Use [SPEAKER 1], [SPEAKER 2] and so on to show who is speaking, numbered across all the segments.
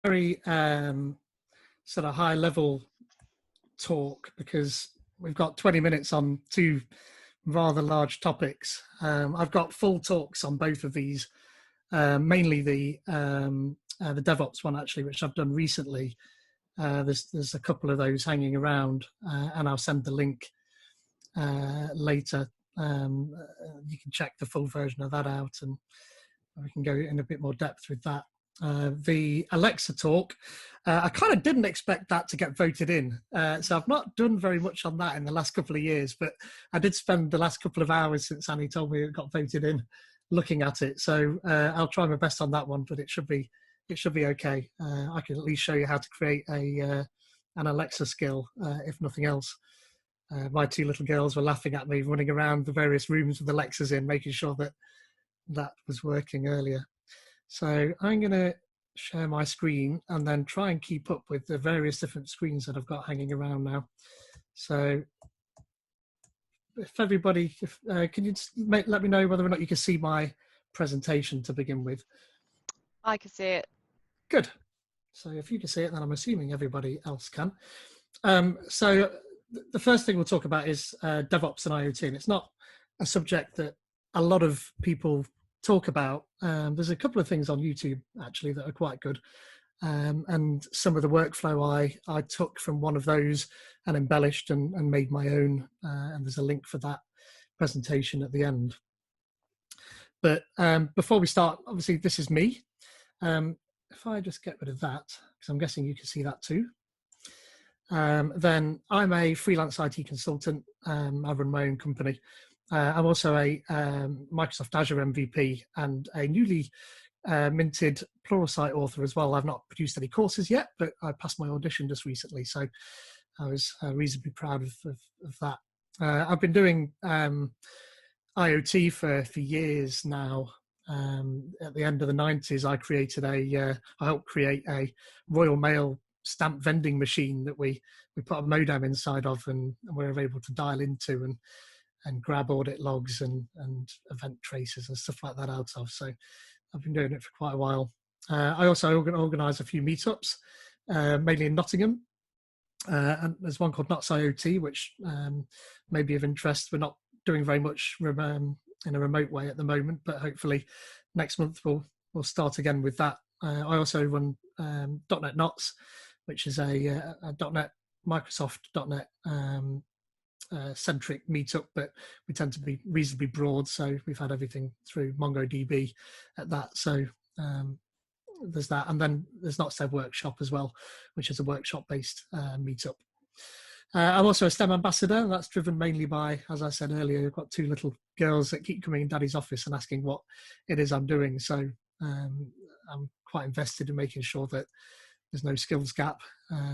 [SPEAKER 1] very sort of high level talk because we've got 20 minutes on two rather large topics. I've got full talks on both of these, mainly the DevOps one actually, which I've done recently. There's a couple of those hanging around, and I'll send the link later. You can check the full version of that out, and we can go in a bit more depth with that. The Alexa talk, I kind of didn't expect that to get voted in. So I've not done very much on that in the last couple of years, but I did spend the last couple of hours since Annie told me it got voted in looking at it. So I'll try my best on that one, but it should be okay. I can at least show you how to create an Alexa skill, if nothing else. My two little girls were laughing at me running around the various rooms with Alexas in, making sure that was working earlier. So I'm going to share my screen and then try and keep up with the various different screens that I've got hanging around now. So if everybody, can you let me know whether or not you can see my presentation to begin with?
[SPEAKER 2] I can see it.
[SPEAKER 1] Good. So if you can see it, then I'm assuming everybody else can. So the first thing we'll talk about is DevOps and IoT. And it's not a subject that a lot of people talk about. There's a couple of things on YouTube actually that are quite good, and some of the workflow I took from one of those and embellished and made my own, and there's a link for that presentation at the end. But before we start, obviously this is me. If I just get rid of that, because I'm guessing you can see that too, then I'm a freelance IT consultant. I run my own company. I'm also a Microsoft Azure MVP and a newly minted Pluralsight author as well. I've not produced any courses yet, but I passed my audition just recently, so I was reasonably proud of that. I've been doing IoT for years now. At the end of the 90s, I helped create a Royal Mail stamp vending machine that we put a modem inside of, and we were able to dial into and grab audit logs and event traces and stuff like that out of. So I've been doing it for quite a while. I also organise a few meetups, mainly in Nottingham. And there's one called NeXT, which may be of interest. We're not doing very much in a remote way at the moment, but hopefully next month we'll start again with that. I also run .NET Knots, which is a .NET, Microsoft .NET centric meetup, but we tend to be reasonably broad, so we've had everything through MongoDB at that. So there's that, and then there's NeXT Workshop as well, which is a workshop based meetup. I'm also a STEM ambassador, and that's driven mainly by, as I said earlier, I've got two little girls that keep coming in Daddy's office and asking what it is I'm doing. So I'm quite invested in making sure that there's no skills gap.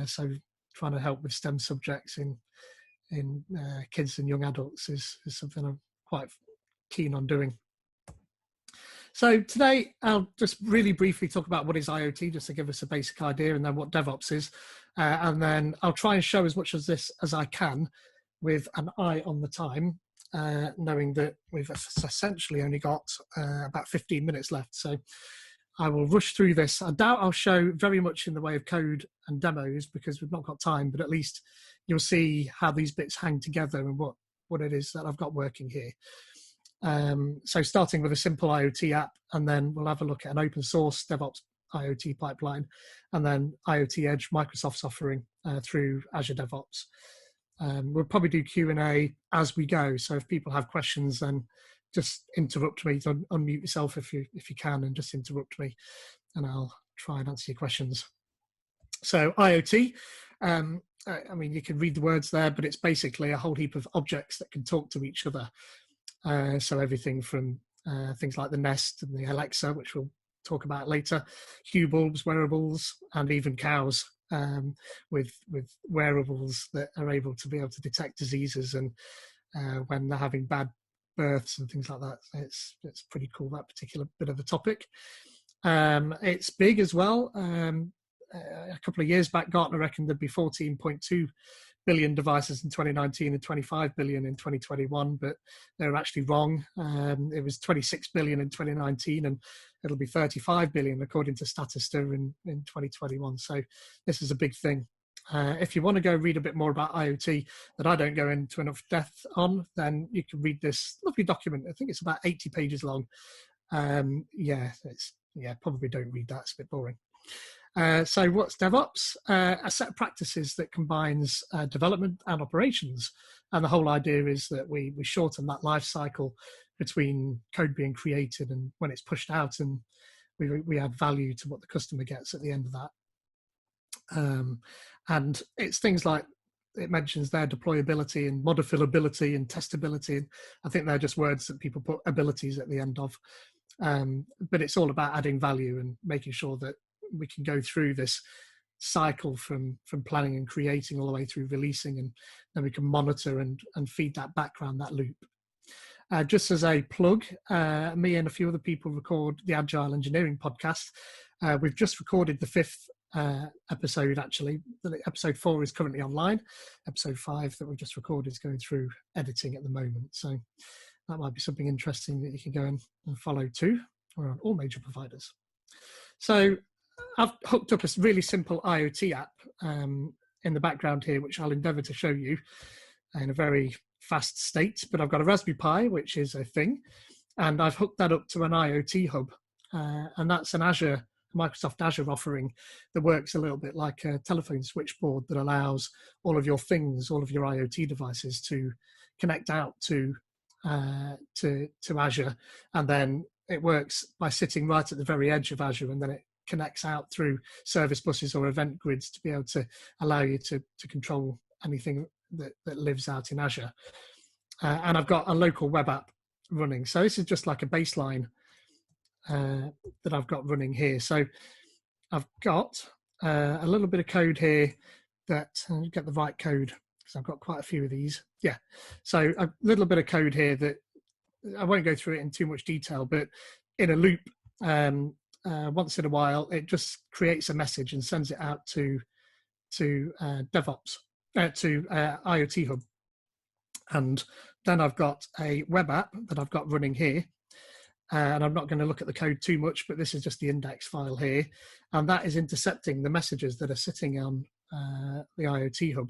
[SPEAKER 1] So trying to help with STEM subjects in kids and young adults is something I'm quite keen on doing. So today I'll just really briefly talk about what is IoT, just to give us a basic idea, and then what DevOps is, and then I'll try and show as much of this as I can with an eye on the time, knowing that we've essentially only got about 15 minutes left. So I will rush through this. I doubt I'll show very much in the way of code and demos because we've not got time, but at least you'll see how these bits hang together and what it is that I've got working here. So starting with a simple IoT app, and then we'll have a look at an open source DevOps IoT pipeline, and then IoT Edge, Microsoft's offering through Azure DevOps. We'll probably do Q&A as we go. So if people have questions, then just interrupt me, unmute yourself if you can, and just interrupt me, and I'll try and answer your questions. So IoT, I mean, you can read the words there, but it's basically a whole heap of objects that can talk to each other. So everything from things like the Nest and the Alexa, which we'll talk about later, Hue bulbs, wearables, and even cows with wearables that are able to detect diseases and when they're having bad births and things like that. It's pretty cool, that particular bit of the topic. It's big as well. A couple of years back, Gartner reckoned there'd be 14.2 billion devices in 2019 and 25 billion in 2021, but they were actually wrong. It was 26 billion in 2019, and it'll be 35 billion according to Statista in 2021. So this is a big thing. If you want to go read a bit more about IoT that I don't go into enough depth on, then you can read this lovely document. I think it's about 80 pages long. Probably don't read that. It's a bit boring. So what's DevOps? A set of practices that combines development and operations. And the whole idea is that we shorten that life cycle between code being created and when it's pushed out, and we add value to what the customer gets at the end of that. And it's things like, it mentions their deployability and modifiability and testability. And I think they're just words that people put abilities at the end of. But it's all about adding value and making sure that we can go through this cycle from planning and creating all the way through releasing, and then we can monitor and feed that background, that loop. Just as a plug, me and a few other people record the Agile Engineering podcast. We've just recorded the 5th episode, actually. Episode 4 is currently online. Episode 5 that we've just recorded is going through editing at the moment. So that might be something interesting that you can go and follow too. We're on all major providers. So I've hooked up a really simple IoT app in the background here, which I'll endeavour to show you in a very fast state. But I've got a Raspberry Pi, which is a thing, and I've hooked that up to an IoT hub, and that's an Microsoft Azure offering that works a little bit like a telephone switchboard that allows all of your things, all of your IoT devices to connect out to Azure, and then it works by sitting right at the very edge of Azure, and then it connects out through service buses or event grids to be able to allow you to control anything that lives out in Azure. And I've got a local web app running. So this is just like a baseline that I've got running here. So I've got a little bit of code here that, get the right code, because I've got quite a few of these. Yeah, so a little bit of code here that I won't go through it in too much detail, but in a loop, once in a while, it just creates a message and sends it out to DevOps, to IoT Hub. And then I've got a web app that I've got running here. And I'm not going to look at the code too much, but this is just the index file here. And that is intercepting the messages that are sitting on the IoT Hub.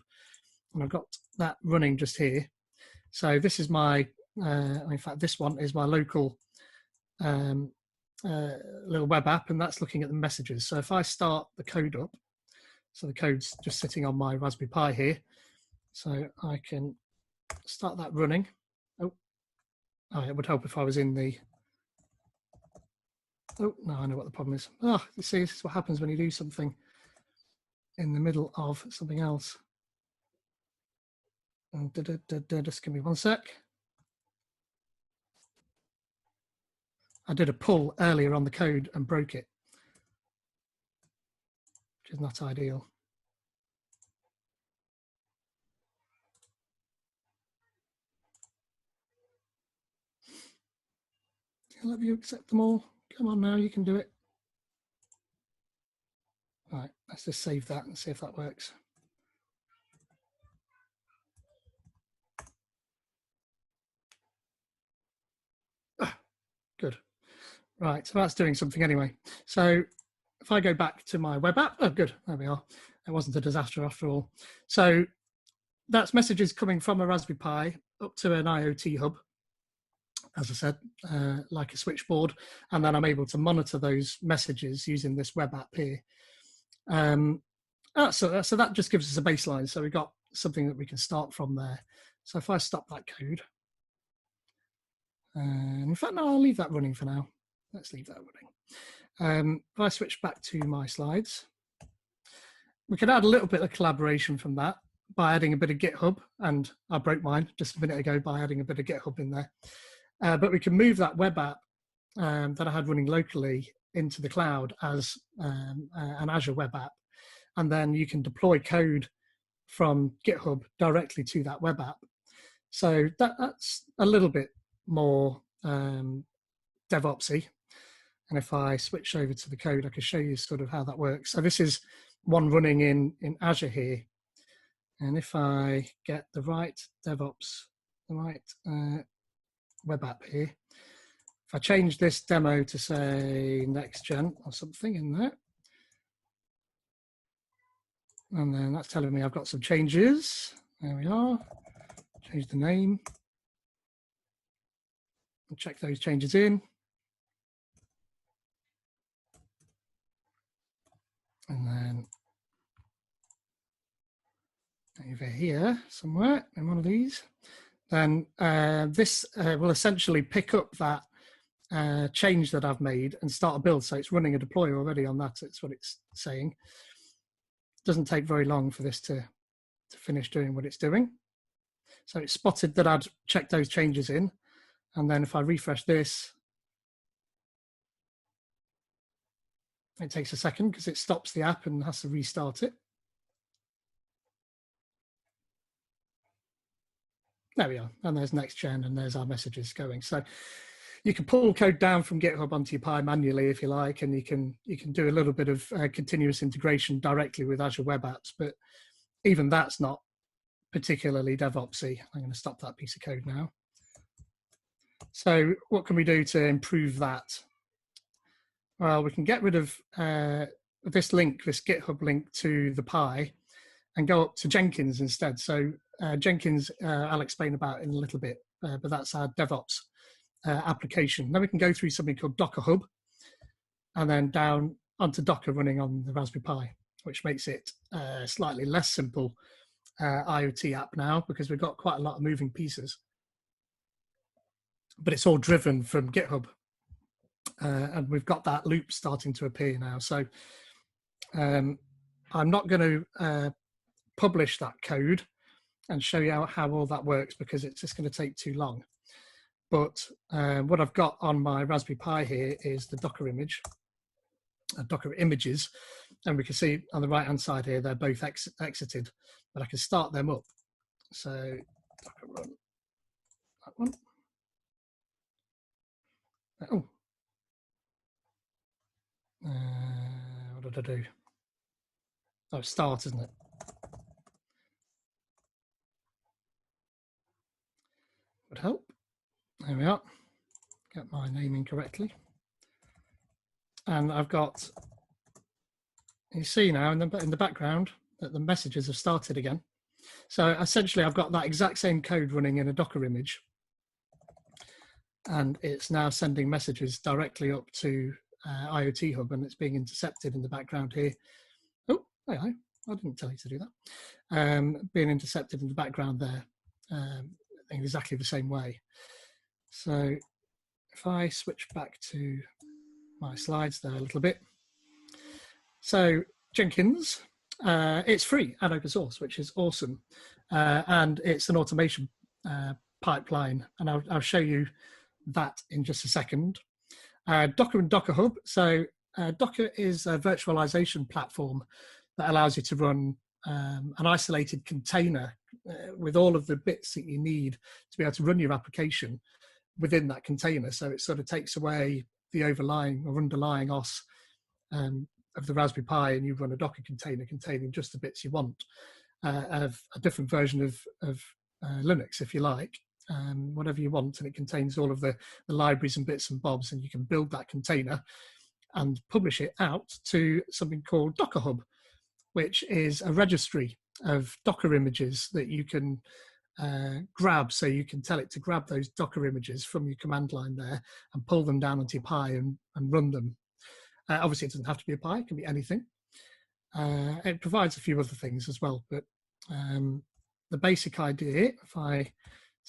[SPEAKER 1] And I've got that running just here. So this is my, in fact, this one is my local little web app, and that's looking at the messages. So if I start the code up, so the code's just sitting on my Raspberry Pi here. So I can start that running. Oh, it would help if I was in the, oh, no, I know what the problem is. Oh, you see, this is what happens when you do something in the middle of something else. And just give me one sec. I did a pull earlier on the code and broke it, which is not ideal. Let you accept them all. Come on now, you can do it. All right, let's just save that and see if that works. Good. Right, so that's doing something anyway. So if I go back to my web app, oh, good, there we are. It wasn't a disaster after all. So that's messages coming from a Raspberry Pi up to an IoT hub, as I said, like a switchboard, and then I'm able to monitor those messages using this web app here. So that just gives us a baseline. So we've got something that we can start from there. So if I stop that code, in fact, no, I'll leave that running for now. Let's leave that running. If I switch back to my slides, we could add a little bit of collaboration from that by adding a bit of GitHub, and I broke mine just a minute ago by adding a bit of GitHub in there. But we can move that web app that I had running locally into the cloud as an Azure web app, and then you can deploy code from GitHub directly to that web app. So that's a little bit more DevOpsy. And if I switch over to the code, I can show you sort of how that works. So this is one running in Azure here. And if I get the right DevOps, the right web app here, if I change this demo to say NextGen or something in there, and then that's telling me I've got some changes. There we are. Change the name. And check those changes in. And then over here somewhere in one of these, then this will essentially pick up that change that I've made and start a build. So it's running a deploy already on that. It's what it's saying. It doesn't take very long for this to finish doing what it's doing. So it spotted that I'd checked those changes in. And then if I refresh this, it takes a second because it stops the app and has to restart it. There we are. And there's NextGen and there's our messages going. So you can pull code down from GitHub onto your Pi manually if you like, and you can do a little bit of continuous integration directly with Azure Web Apps, but even that's not particularly DevOpsy. I'm going to stop that piece of code now. So what can we do to improve that? Well, we can get rid of this link, this GitHub link to the Pi, and go up to Jenkins instead. So Jenkins, I'll explain about in a little bit, but that's our DevOps application. Then we can go through something called Docker Hub, and then down onto Docker running on the Raspberry Pi, which makes it slightly less simple IoT app now because we've got quite a lot of moving pieces. But it's all driven from GitHub. And we've got that loop starting to appear now. So I'm not going to publish that code and show you how all that works because it's just going to take too long. But what I've got on my Raspberry Pi here is the Docker image, Docker images, and we can see on the right-hand side here, they're both exited, but I can start them up. So Docker run that one. Oh. What did I do? Oh, start, isn't it? Would help. There we are. Get my naming correctly. And I've got, you see now in the background that the messages have started again. So essentially I've got that exact same code running in a Docker image. And it's now sending messages directly up to IoT Hub, and it's being intercepted in the background here. Oh, hey, I didn't tell you to do that. Being intercepted in the background there in exactly the same way. So if I switch back to my slides there a little bit. So Jenkins, it's free and open source, which is awesome. And it's an automation pipeline, and I'll show you that in just a second. Docker and Docker Hub. So Docker is a virtualization platform that allows you to run an isolated container with all of the bits that you need to be able to run your application within that container. So it sort of takes away the overlying or underlying OS of the Raspberry Pi, and you run a Docker container containing just the bits you want of a different version of Linux, if you like. Whatever you want, and it contains all of the libraries and bits and bobs, and you can build that container and publish it out to something called Docker Hub, which is a registry of Docker images that you can grab. So you can tell it to grab those Docker images from your command line there and pull them down onto your Pi and run them. Obviously, it doesn't have to be a Pi, it can be anything. It provides a few other things as well, but the basic idea, if I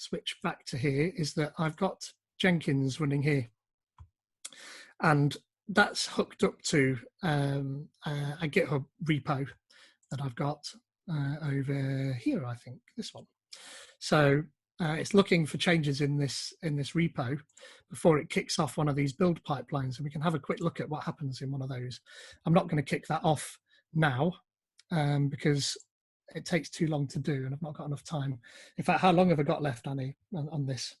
[SPEAKER 1] switch back to here, is that I've got Jenkins running here, and that's hooked up to a GitHub repo that I've got over here, I think, this one. So it's looking for changes in this repo before it kicks off one of these build pipelines, and we can have a quick look at what happens in one of those. I'm not going to kick that off now because it takes too long to do, and I've not got enough time. In fact, how long have I got left, Annie, on this?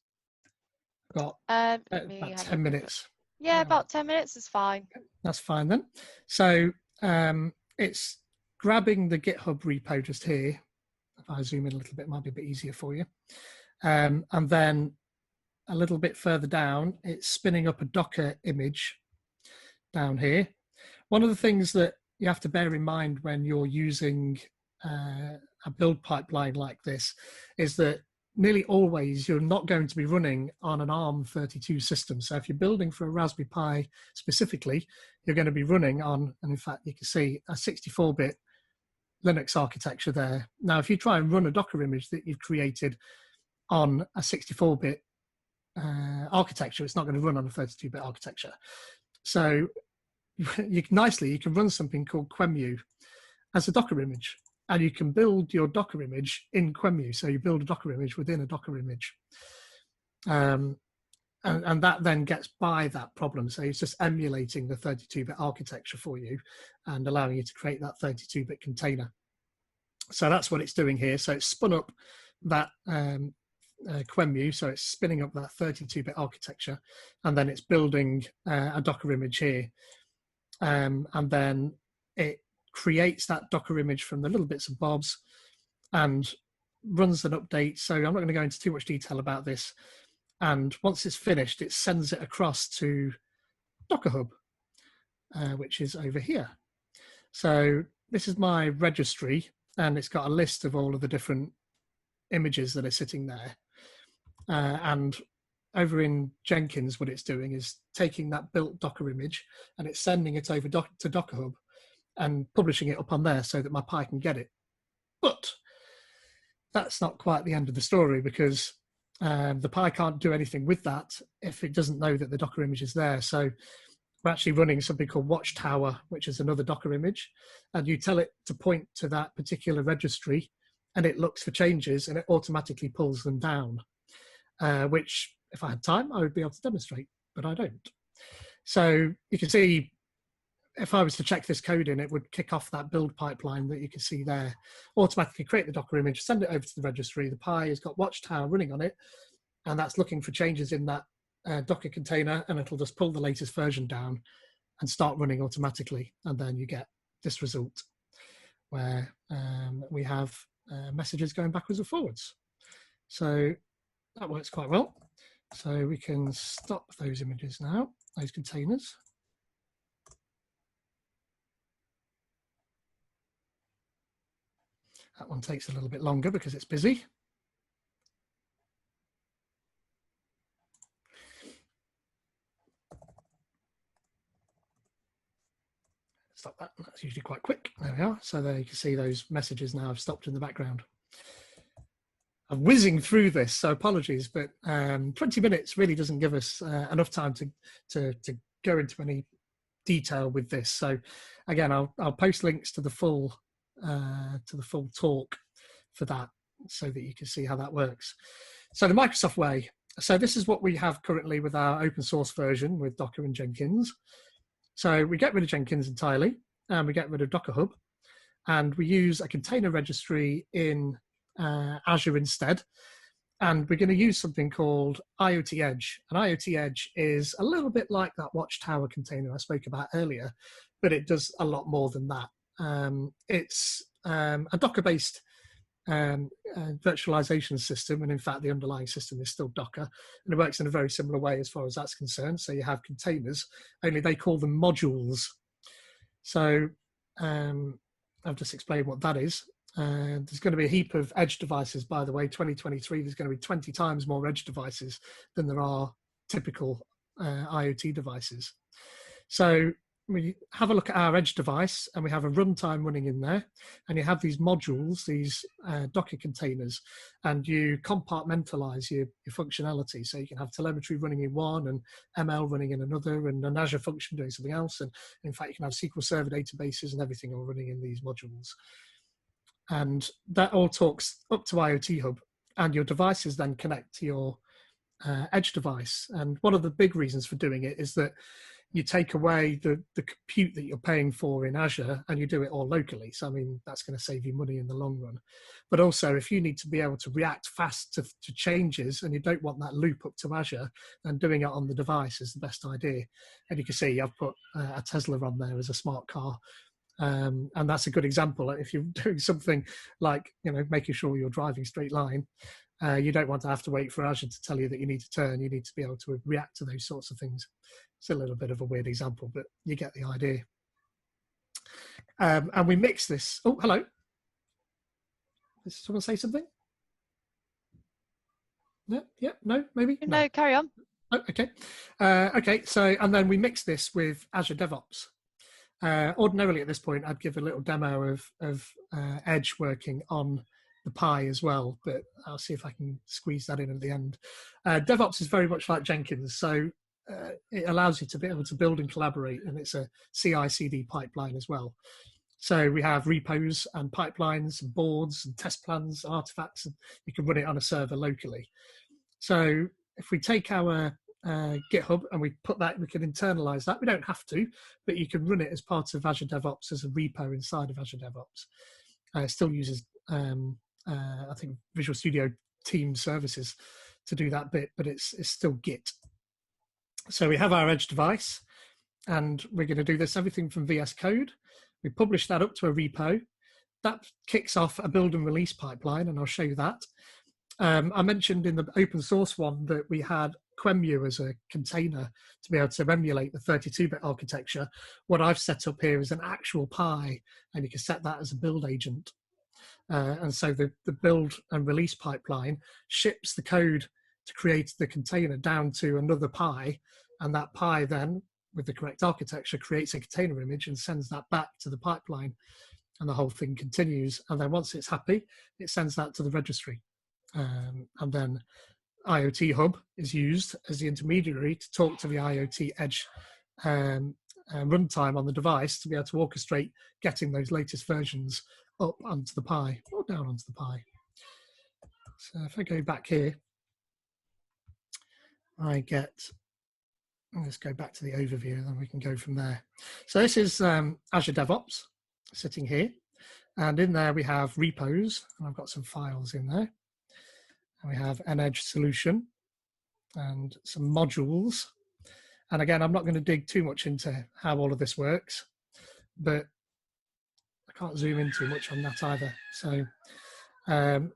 [SPEAKER 1] I've got about 10 minutes.
[SPEAKER 2] Yeah, about 10 minutes is fine.
[SPEAKER 1] That's fine then. So it's grabbing the GitHub repo just here. If If I zoom in a little bit, it might be a bit easier for you. And then a little bit further down, it's spinning up a Docker image down here. One of the things that you have to bear in mind when you're using a build pipeline like this is that nearly always you're not going to be running on an ARM32 system. So if you're building for a Raspberry Pi specifically, you're going to be running on, and in fact you can see a 64-bit Linux architecture there. Now, if you try and run a Docker image that you've created on a 64-bit architecture, it's not going to run on a 32-bit architecture. So you can run something called QEMU as a Docker image, and you can build your Docker image in QEMU. So you build a Docker image within a Docker image. And that then gets by that problem. So it's just emulating the 32-bit architecture for you and allowing you to create that 32-bit container. So that's what it's doing here. So it's spun up that QEMU, so it's spinning up that 32-bit architecture, and then it's building a Docker image here. And then it creates that Docker image from the little bits and bobs and runs an update. So I'm not going to go into too much detail about this. And once it's finished, it sends it across to Docker Hub, which is over here. So this is my registry, and it's got a list of all of the different images that are sitting there. And over in Jenkins, what it's doing is taking that built Docker image and it's sending it over to Docker Hub and publishing it up on there so that my Pi can get it. But that's not quite the end of the story, because the Pi can't do anything with that if it doesn't know that the Docker image is there. So we're actually running something called Watchtower, which is another Docker image, and you tell it to point to that particular registry and it looks for changes and it automatically pulls them down, which if I had time, I would be able to demonstrate, but I don't. So you can see, if I was to check this code in, it would kick off that build pipeline that you can see there, automatically create the Docker image, send it over to the registry. The Pi has got Watchtower running on it, and that's looking for changes in that Docker container, and it'll just pull the latest version down and start running automatically. And then you get this result where we have messages going backwards and forwards. So that works quite well. So we can stop those images now, those containers. That one takes a little bit longer because it's busy. Stop that, that's usually quite quick. There we are. So there you can see those messages now have stopped in the background. I'm whizzing through this, so apologies, but 20 minutes really doesn't give us enough time to go into any detail with this. So again, I'll post links to the full talk for that, so that you can see how that works. So the Microsoft way. So this is what we have currently with our open source version with Docker and Jenkins. So we get rid of Jenkins entirely, and we get rid of Docker Hub, and we use a container registry in Azure instead. And we're going to use something called IoT Edge. And IoT Edge is a little bit like that Watchtower container I spoke about earlier, but it does a lot more than that. It's a Docker-based virtualization system, and in fact the underlying system is still Docker, and it works in a very similar way as far as that's concerned. So you have containers, only they call them modules. So I've just explained what that is. There's going to be a heap of edge devices, by the way. 2023, there's going to be 20 times more edge devices than there are typical IoT devices. So we have a look at our edge device, and we have a runtime running in there, and you have these modules, these Docker containers, and you compartmentalize your functionality. So you can have telemetry running in one and ML running in another, and an Azure function doing something else. And in fact, you can have SQL Server databases and everything all running in these modules. And that all talks up to IoT Hub, and your devices then connect to your edge device. And one of the big reasons for doing it is that you take away the compute that you're paying for in Azure, and you do it all locally. So, I mean, that's going to save you money in the long run. But also, if you need to be able to react fast to changes, and you don't want that loop up to Azure, then doing it on the device is the best idea. And you can see I've put a Tesla on there as a smart car And that's a good example. If you're doing something like, making sure you're driving straight line, you don't want to have to wait for Azure to tell you that you need to turn. You need to be able to react to those sorts of things. It's a little bit of a weird example, but you get the idea. And we mix this. Oh, hello. Did someone say something? No, yeah, no, maybe?
[SPEAKER 2] No, carry on.
[SPEAKER 1] Oh, okay. Okay, so, and then we mix this with Azure DevOps. Ordinarily at this point, I'd give a little demo of Edge working on the Pi as well, but I'll see if I can squeeze that in at the end. DevOps is very much like Jenkins, so it allows you to be able to build and collaborate, and it's a CI/CD pipeline as well. So we have repos and pipelines and boards and test plans, artifacts, and you can run it on a server locally. So if we take our GitHub and we put that, we can internalize that. We don't have to, but you can run it as part of Azure DevOps as a repo inside of Azure DevOps. It still uses, I think, Visual Studio Team services to do that bit, but it's still Git. So we have our Edge device, and we're going to do this everything from VS Code. We publish that up to a repo. That kicks off a build and release pipeline, and I'll show you that. I mentioned in the open source one that we had QEMU as a container to be able to emulate the 32-bit architecture. What I've set up here is an actual Pi, and you can set that as a build agent. And so the build and release pipeline ships the code to create the container down to another Pi, and that Pi then, with the correct architecture, creates a container image and sends that back to the pipeline, and the whole thing continues. And then once it's happy, it sends that to the registry. And then IoT Hub is used as the intermediary to talk to the IoT Edge runtime on the device to be able to orchestrate getting those latest versions up onto the Pi or down onto the Pi. So if I go back here, let's go back to the overview, and then we can go from there. So this is Azure DevOps sitting here, and in there we have repos, and I've got some files in there. And we have an Edge solution and some modules. And again, I'm not going to dig too much into how all of this works, but I can't zoom in too much on that either. So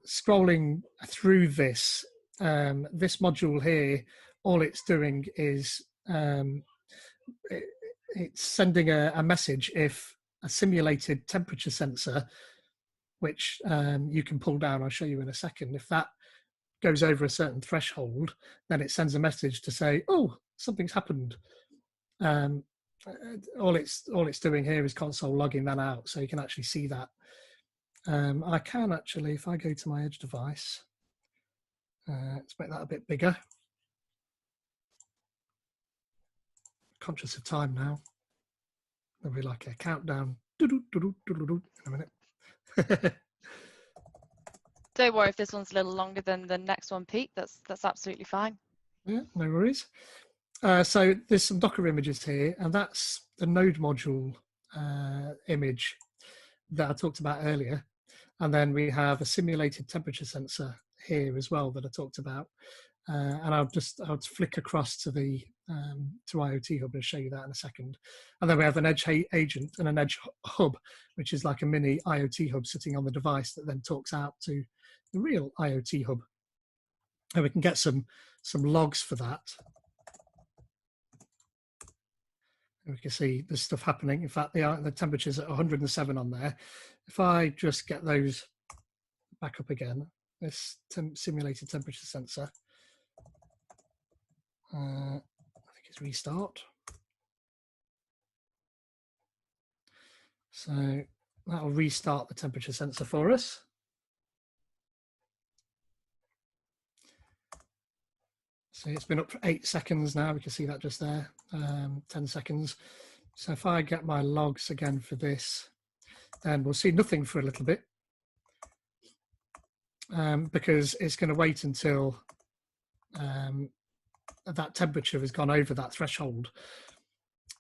[SPEAKER 1] scrolling through this, this module here, all it's doing is it's sending a message if a simulated temperature sensor, which you can pull down, I'll show you in a second, if that goes over a certain threshold, then it sends a message to say, oh, something's happened. All it's doing here is console logging that out, so you can actually see that. I can actually, if I go to my Edge device, let's make that a bit bigger. Conscious of time now. There'll be like a countdown in a minute.
[SPEAKER 2] Don't worry if this one's a little longer than the next one, Pete. That's absolutely fine.
[SPEAKER 1] Yeah, no worries. So there's some Docker images here, and that's the node module image that I talked about earlier. And then we have a simulated temperature sensor here as well that I talked about. And I'll flick across to the to IoT Hub and show you that in a second. And then we have an Edge agent and an Edge hub, which is like a mini IoT hub sitting on the device that then talks out to the real IoT hub. And we can get some logs for that. And we can see there's stuff happening. In fact, the temperature's at 107 on there. If I just get those back up again, this simulated temperature sensor, I think it's restart. So that'll restart the temperature sensor for us. So it's been up for 8 seconds now. We can see that just there, 10 seconds. So if I get my logs again for this, then we'll see nothing for a little bit because it's going to wait until that temperature has gone over that threshold.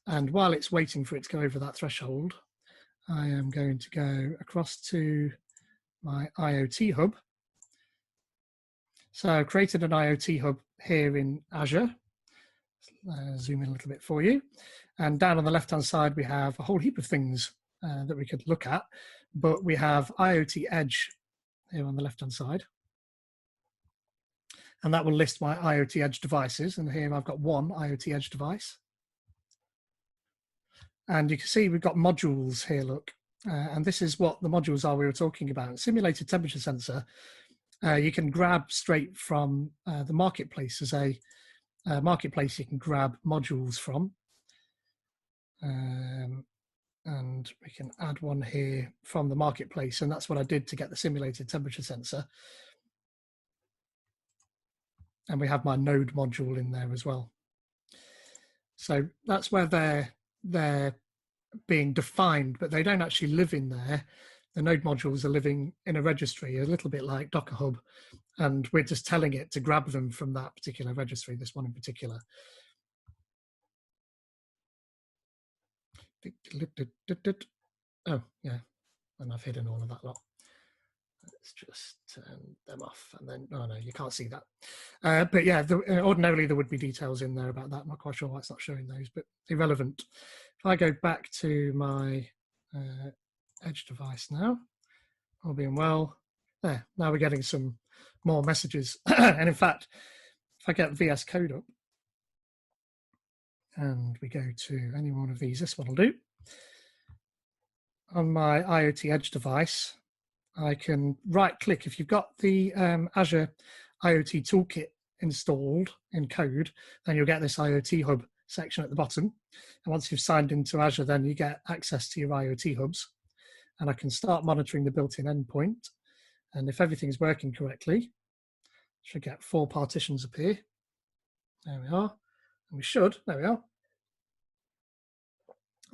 [SPEAKER 1] And while it's waiting for it to go over that threshold, I am going to go across to my IoT Hub. So I've created an IoT Hub here in Azure. Zoom in a little bit for you. And down on the left-hand side, we have a whole heap of things that we could look at, but we have IoT Edge here on the left-hand side. And that will list my IoT Edge devices. And here I've got one IoT Edge device. And you can see we've got modules here, look. And this is what the modules are we were talking about. Simulated temperature sensor, you can grab straight from the marketplace. As a marketplace you can grab modules from. And we can add one here from the marketplace. And that's what I did to get the simulated temperature sensor. And we have my node module in there as well. So that's where they're being defined, but they don't actually live in there. The node modules are living in a registry, a little bit like Docker Hub, and we're just telling it to grab them from that particular registry, this one in particular. Oh, yeah, and I've hidden all of that lot. Let's just turn them off, and then, oh no, you can't see that. But yeah, ordinarily there would be details in there about that. I'm not quite sure why it's not showing those, but irrelevant. If I go back to my Edge device now, all being well, there, now we're getting some more messages. And in fact, if I get VS Code up, and we go to any one of these, this one will do. On my IoT Edge device, I can right click. If you've got the Azure IoT Toolkit installed in code, then you'll get this IoT Hub section at the bottom. And once you've signed into Azure, then you get access to your IoT hubs. And I can start monitoring the built-in endpoint. And if everything's working correctly, I should get 4 partitions appear. There we are. And we should, there we are.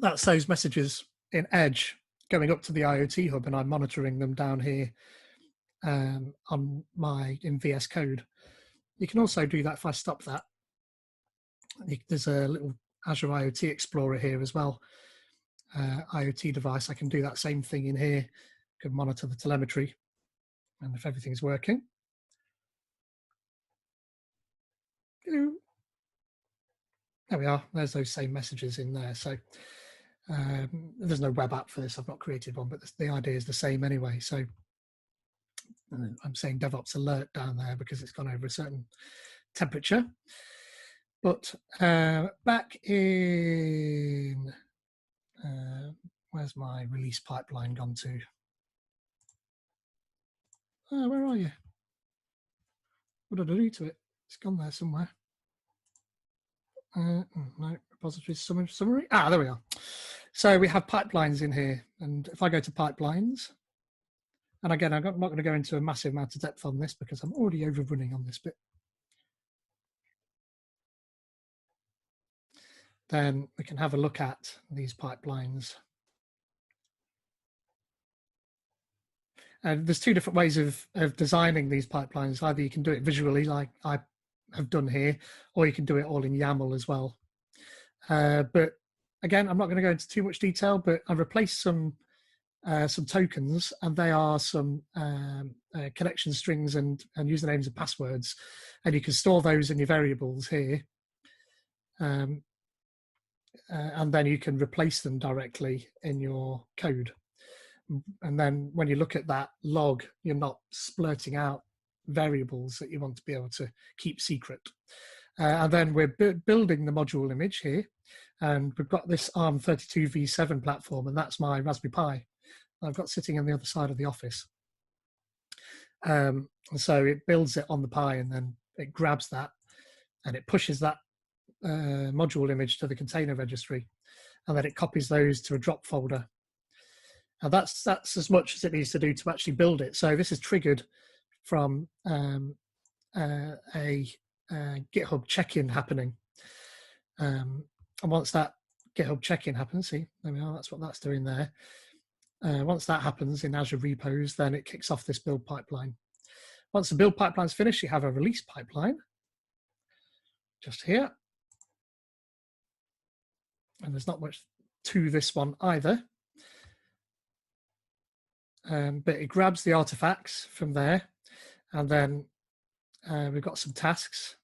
[SPEAKER 1] That's those messages in Edge going up to the IoT Hub, and I'm monitoring them down here on in VS Code. You can also do that if I stop that. There's a little Azure IoT Explorer here as well. IoT device, I can do that same thing in here. I can monitor the telemetry, and if everything's working. There we are. There's those same messages in there. So there's no web app for this. I've not created one, but the idea is the same anyway. So I'm saying DevOps alert down there because it's gone over a certain temperature. But back in, where's my release pipeline gone to? Where are you? What did I do to it? It's gone there somewhere. No, repository summary. There we are. So we have pipelines in here. And if I go to pipelines, and again, I'm not going to go into a massive amount of depth on this because I'm already overrunning on this bit. Then we can have a look at these pipelines. And there's 2 different ways of designing these pipelines. Either you can do it visually like I have done here, or you can do it all in YAML as well. But again, I'm not going to go into too much detail, but I've replaced some tokens, and they are some connection strings and usernames and passwords, and you can store those in your variables here. And then you can replace them directly in your code. And then when you look at that log, you're not splurting out variables that you want to be able to keep secret. And then we're building the module image here, and we've got this ARM32v7 platform, and that's my Raspberry Pi I've got sitting on the other side of the office. And so it builds it on the Pi, and then it grabs that and it pushes that module image to the container registry, and then it copies those to a drop folder. And that's as much as it needs to do to actually build it. So this is triggered from a GitHub check-in happening. And once that GitHub check-in happens, see, there we are, that's what that's doing there. Once that happens in Azure repos, then it kicks off this build pipeline. Once the build pipeline's finished, you have a release pipeline, just here. And there's not much to this one either. But it grabs the artifacts from there, and then we've got some tasks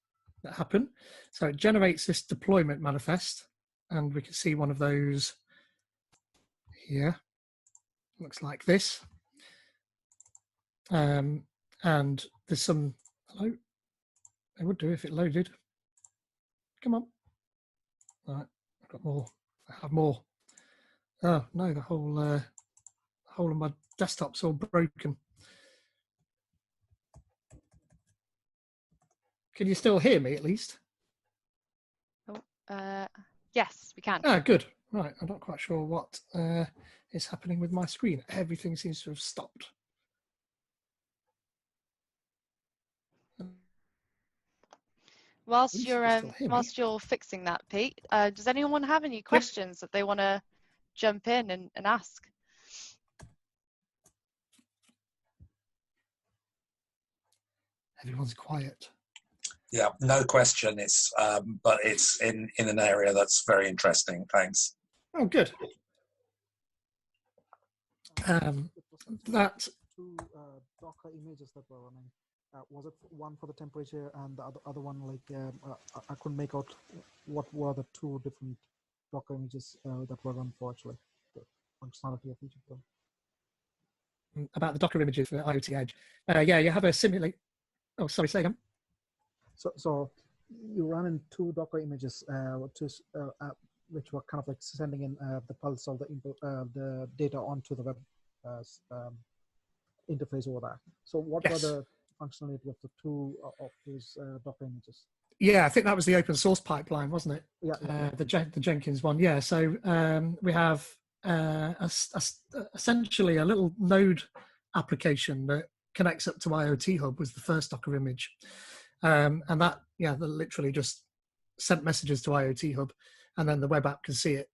[SPEAKER 1] that happen. So it generates this deployment manifest, and we can see one of those here. looks like this. And there's some, hello, it would do if it loaded. Come on. All right, I've got more. I have more. Oh no, the whole of my desktop's all broken. Can you still hear me at least?
[SPEAKER 2] Oh, yes, we can.
[SPEAKER 1] Ah, good. Right, I'm not quite sure what is happening with my screen. Everything seems to have stopped.
[SPEAKER 2] Whilst you're fixing that, Pete, does anyone have any questions that they want to jump in and ask?
[SPEAKER 1] Everyone's quiet.
[SPEAKER 3] Yeah, no question. It's but it's in an area that's very interesting. Thanks.
[SPEAKER 1] Oh, good. That
[SPEAKER 4] two Docker images that were running. Was it one for the temperature and the other one, like I couldn't make out what were the two different Docker images that were run for actually, the functionality of each of them.
[SPEAKER 1] About the Docker images for IoT Edge. Yeah, you have a simulate. Oh, sorry, say again.
[SPEAKER 4] So you run in two Docker images, which were kind of like sending in the pulse of the input, the data onto the web interface over there. So what were the functionality of the two of those Docker images?
[SPEAKER 1] Yeah, I think that was the open source pipeline, wasn't it?
[SPEAKER 4] Yeah.
[SPEAKER 1] The Jenkins one. Yeah. So we have essentially a little node application that connects up to IoT Hub was the first Docker image. And that literally just sent messages to IoT Hub, and then the web app can see it